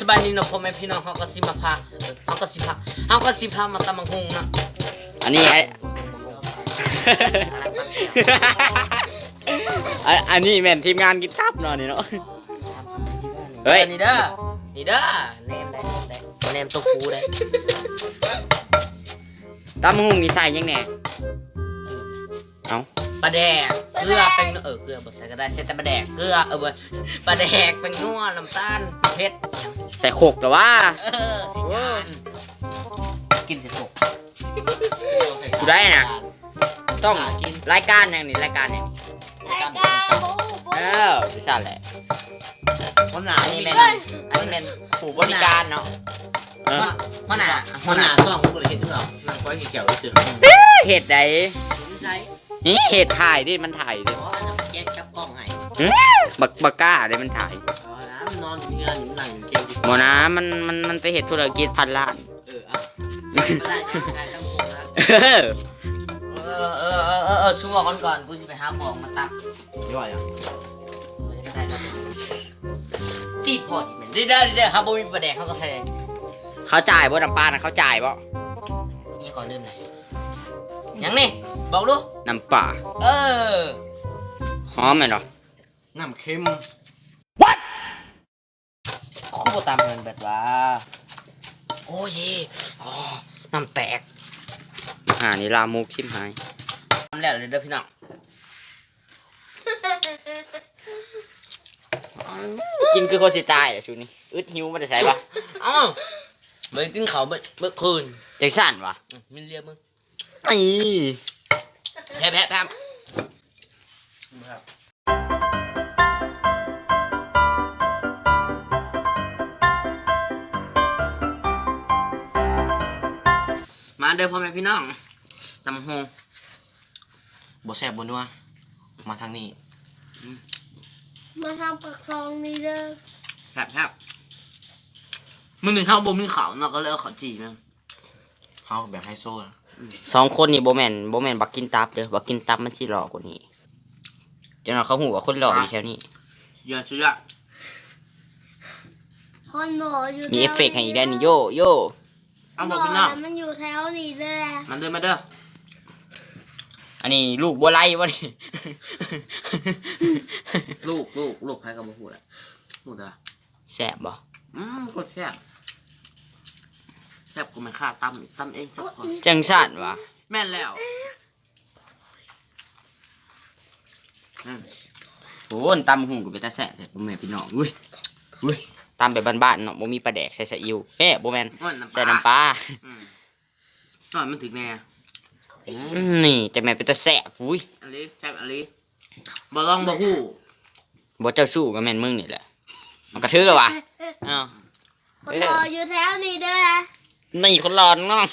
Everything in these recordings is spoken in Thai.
บายดีเนาะพ่อแม่พี่น้องเขาก็สิพามาตำบักหุ่งนะ อันนี้อันนี้แม่นทีมงานกินตับเนาะนี่เนาะเฮ้ย นี่เด้อแนมได้แนมตัวกูได้ ตำหุ่งนี่ใส่ยังไงเอา ปลาแดกเกลือเป็นเกลือบ่ใส่ก็ได้ใส่แต่ปลาแดกเกลือปลาแดกเป็นนัวน้ำตาลเผ็ด ใส่โขกหรอวะ ใส่จานกินใส่โขก กูได้นะซ่องรายการอย่างนี้รายการอย่างนี้ไม่ใช่แหละ หัวหน้า อัน นี่ นี้ แม่ เป็นผู้บริการเนาะ หัวหน้าซ่องกูเลยเห็นทุกอย่างนั่งก้อยเขียวๆเฉย เห็ดใด ๆใช่ นี่เห็ดถ่ายดิมันถ่ายดิ อ๋อแกจับกล้องให้ บักก้าเดี๋ยวมันถ่าย นะมันนอนอยู่เงื่อนอยู่นั่งเกม โมนะมันไปเห็ดธุรกิจพันล้าน ไม่ได้ถ่ายทั้งคู่นะช่วยก่อนกูจะไปหาของมาตักย่อยอ่ะตีพอดเหมือนเด้อครับบ่มีประแดกเขาก็ใส่ เขาจ่ายบ่น้ำปลานะเขาจ่ายบ่ นี่ก่อนลืมเลยยังนี่บอกดู น้ำปลาหอมไหมเนาะ น้ำเค็ม What คู่ตามมันแบบว่าโอ้ยน้ำแตก นี่ลามุกชิมหาย ทำแล้วเลยเด้อพี่น้อง กินคือคนสิตายเหรอชูนี่อึดหิวมันจะใส่ปะ เอ้าเมื่อกินเขาเมื่อคืน จังสั่นวะ มิเรียมึง ไอ้ แพ้ครับมาเด้อพ่อแม่พี่น้องตำหงบ่แซ่บบ่นัวมาทางนี้ มาทำปักซองนี่เด้อ ครับมึงหนึ่งเท่าบ่มีเขาเนาะก็เลยเอาเขาจีมั้งเฮาแบบไฮโซนะ 2 คนนี่โบแมนบักกินตับเด้อบักกินตับมันสิหล่อกว่านี้เดี๋ยวเขาหูว่าคนหล่ออยู่แถวนี้ อย่าเชื่อ คอนหนออยู่ มีเอฟเฟกต์ให้อีกได้นี่โย เอาบอกพี่น้อง มันอยู่แถวนี้เด้อ มันเดินมาเด้อ อันนี้ลูกบัวไล่วะนี่ ลูกใครก็บ่พูดอ่ะพูดอ่ะ แซ่บบ่ กดแซ่บกูไม่ฆ่าตำเองสักคน จังสั่นวะ แม่นแล้ว โอ้ยตำหูก็เป็นตาแซ่บเลยพ่อแม่พี่น้องอุ้ยตำแบบบ้านๆเนาะบ่มีปลาแดกใส่ซีอิ๊วโบแมนใส่น้ำปลา หน่อยมันถึงแน่ นี่จะแม่เป็นตาแซ่บอุ้ย อันนี้แซ่บอันนี้บ่ลองบ่ฮู้ บ่เจ้าสู้ก็แม่นมึงนี่แหละมันกระทือแล้ววะอ้าว คอนหนออยู่แถวนี้เด้อ นี่คนรอน้อง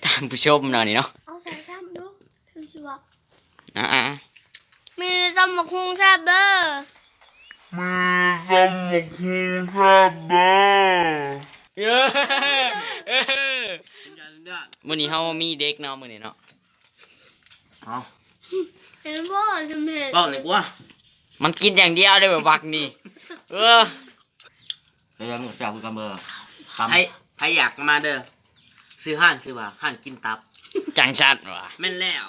ตามผู้ชมเนาะนี่เนาะ เอาใส่ทำดูคือสิว่า อ่ะ มีตำบักฮุงแซ่บเด้อ เย้มื้อนี้เฮามีเด็กเนาะมื้อนี้เนาะ เอา เห็นพ่อจำเห็น บอกเลยกูว่า มันกินอย่างเดียวเลยแบบบักนี่เฮ้ยมึงแซ่บกูกันเบอร์ใครอยากมาเด้อซื้อห่านกินตับ จังสันวะ แม่นแล้ว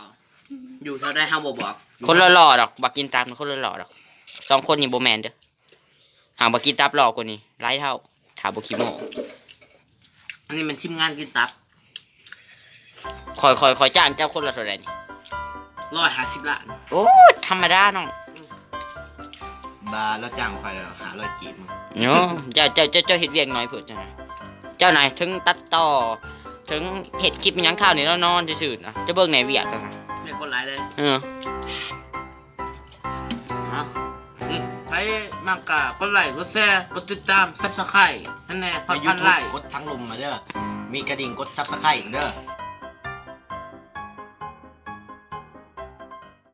อยู่เท่าได้เฮาบ่บอก คนหล่อๆดอกบักกินตับนะคนหล่อๆดอก2 คนนี่บ่แม่นเด้อหากบักกินตับหล่อกว่านี้หลายเท่าถ้าบ่ขี้โม้ อันนี้มันทีมงานกินตับ คอยจ้างเจ้าคนละเท่าใดนี่ 150 ล้าน โอ้ธรรมดาน้อง บาแล้วจ้างใครแล้ว500กีบ เนาะเจ้าเฮ็ดเวียกน้อยเพิ่นจ้ะนะเจ้านายถึงตัดต่อถึงเฮ็ดคลิปอิหยังข้าวนี่แล้วนอนซื่อๆนะจะเบิ่งในเวียกนะ เรียกคนหลายเลย ใครมากกะกดไลค์กดแชร์กดติดตาม Subscribe นั่นแน่พันไลค์ กดทั้งลุมมาเด้อ มีกระดิ่งกดซับสไครต์เด้อ